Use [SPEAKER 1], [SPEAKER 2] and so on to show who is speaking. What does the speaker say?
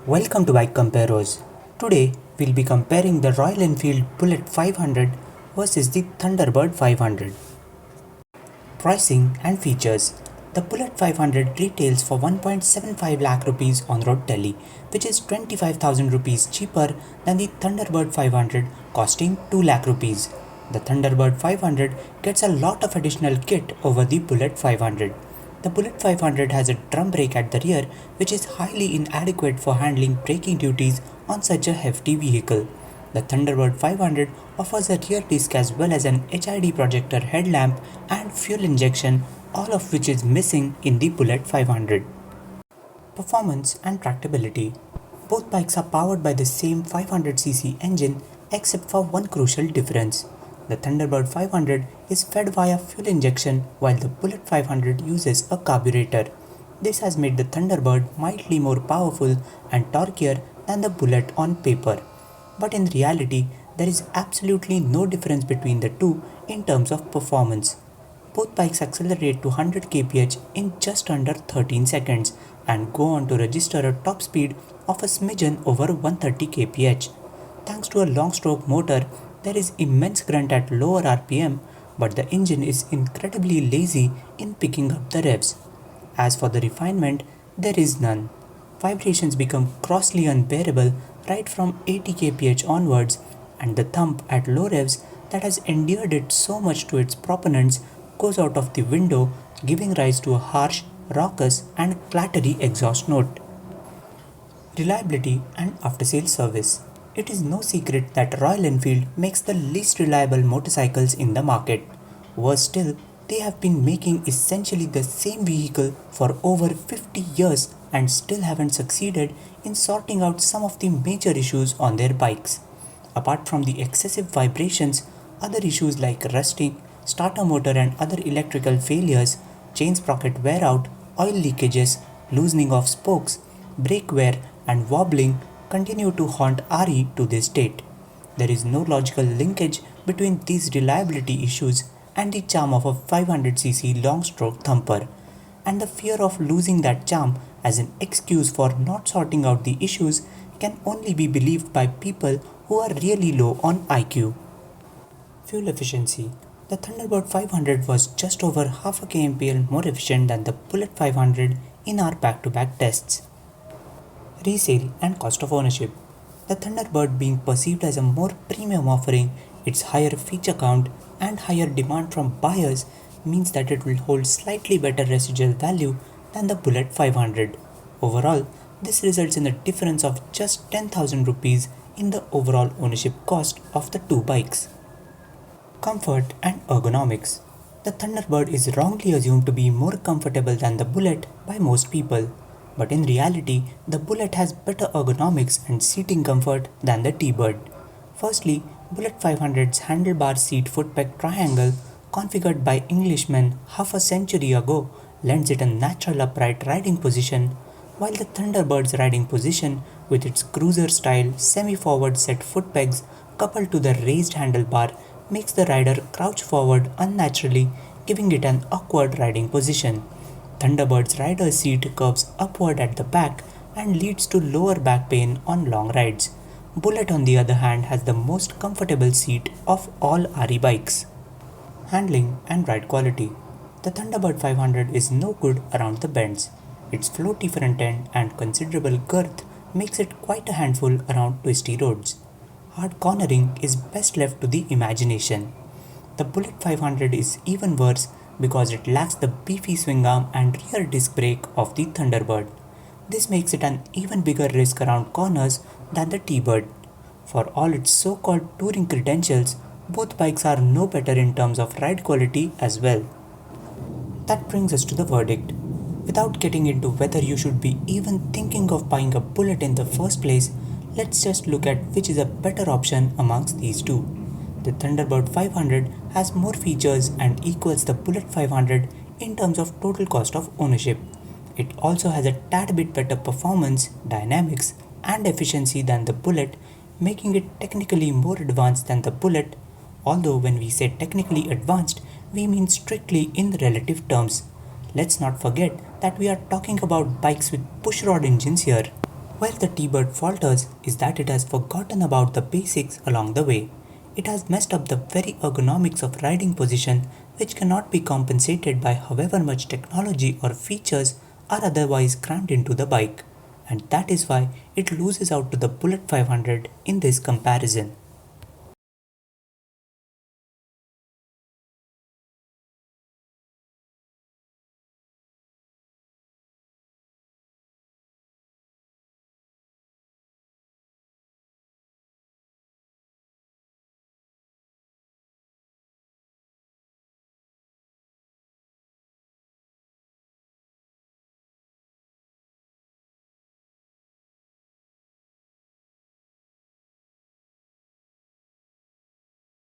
[SPEAKER 1] Welcome to Bike Comparos. Today we'll be comparing the Royal Enfield Bullet 500 versus the Thunderbird 500. Pricing and features. The Bullet 500 retails for 1.75 lakh rupees on road Delhi, which is 25,000 rupees cheaper than the Thunderbird 500 costing 2 lakh rupees. The Thunderbird 500 gets a lot of additional kit over the Bullet 500. The Bullet 500 has a drum brake at the rear, which is highly inadequate for handling braking duties on such a hefty vehicle. The Thunderbird 500 offers a rear disc as well as an HID projector headlamp and fuel injection, all of which is missing in the Bullet 500. Performance and tractability. Both bikes are powered by the same 500cc engine except for one crucial difference. The Thunderbird 500 is fed via fuel injection while the Bullet 500 uses a carburetor. This has made the Thunderbird mildly more powerful and torquier than the Bullet on paper. But in reality, there is absolutely no difference between the two in terms of performance. Both bikes accelerate to 100 kph in just under 13 seconds and go on to register a top speed of a smidgen over 130 kph. Thanks to a long stroke motor, there is immense grunt at lower RPM, but the engine is incredibly lazy in picking up the revs. As for the refinement, there is none. Vibrations become grossly unbearable right from 80 kph onwards, and the thump at low revs that has endeared it so much to its proponents goes out of the window, giving rise to a harsh, raucous and clattery exhaust note. Reliability and after-sales service. It is no secret that Royal Enfield makes the least reliable motorcycles in the market. Worse still, they have been making essentially the same vehicle for over 50 years and still haven't succeeded in sorting out some of the major issues on their bikes. Apart from the excessive vibrations, other issues like rusting, starter motor and other electrical failures, chain sprocket wear out, oil leakages, loosening of spokes, brake wear and wobbling continue to haunt RE to this date. There is no logical linkage between these reliability issues and the charm of a 500cc long stroke thumper, and the fear of losing that charm as an excuse for not sorting out the issues can only be believed by people who are really low on IQ. Fuel efficiency. The Thunderbird 500 was just over half a kmpl more efficient than the Bullet 500 in our back-to-back tests. Resale and cost of ownership. The Thunderbird being perceived as a more premium offering, its higher feature count and higher demand from buyers means that it will hold slightly better residual value than the Bullet 500. Overall, this results in a difference of just 10,000 rupees in the overall ownership cost of the two bikes. Comfort and ergonomics. The Thunderbird is wrongly assumed to be more comfortable than the Bullet by most people. But in reality, the Bullet has better ergonomics and seating comfort than the T-Bird. Firstly, Bullet 500's handlebar seat footpeg triangle, configured by Englishmen half a century ago, lends it a natural upright riding position, while the Thunderbird's riding position, with its cruiser-style semi-forward set footpegs coupled to the raised handlebar, makes the rider crouch forward unnaturally, giving it an awkward riding position. Thunderbird's rider's seat curves upward at the back and leads to lower back pain on long rides. Bullet on the other hand has the most comfortable seat of all RE bikes. Handling and ride quality. The Thunderbird 500 is no good around the bends. Its floaty front end and considerable girth makes it quite a handful around twisty roads. Hard cornering is best left to the imagination. The Bullet 500 is even worse because it lacks the beefy swing arm and rear disc brake of the Thunderbird. This makes it an even bigger risk around corners than the T-Bird. For all its so-called touring credentials, both bikes are no better in terms of ride quality as well. That brings us to the verdict. Without getting into whether you should be even thinking of buying a Bullet in the first place, let's just look at which is a better option amongst these two. The Thunderbird 500 has more features and equals the Bullet 500 in terms of total cost of ownership. It also has a tad bit better performance, dynamics and efficiency than the Bullet, making it technically more advanced than the Bullet, although when we say technically advanced, we mean strictly in relative terms. Let's not forget that we are talking about bikes with pushrod engines here. Where the T-Bird falters is that it has forgotten about the basics along the way. It has messed up the very ergonomics of riding position, which cannot be compensated by however much technology or features are otherwise crammed into the bike. And that is why it loses out to the Bullet 500 in this comparison.